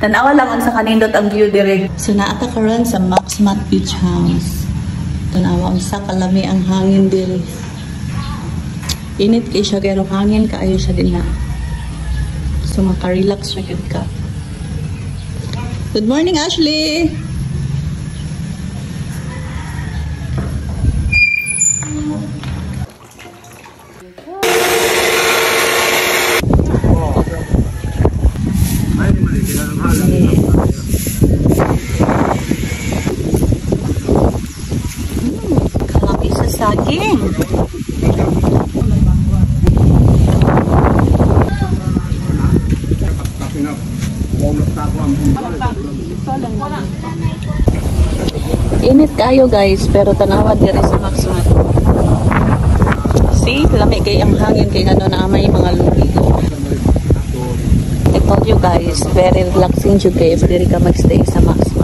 Tanawa lang ang sa kanindot ang view dire. So naata karon sa Maxmat Beach House. Tanawa ang sa kalami ang hangin dire. Init kay siya pero hangin kaayo siya din na. So maka-relax ra gyud ka. Good morning, Ashley. Kalami sa saging. Init kayo guys, pero tanawa diri sa Maxmat. See, lami kay ang hangin kay ngano na may mga lumigo. I told you guys, very relaxing jud kay if diri ka magstay sa Maxmat.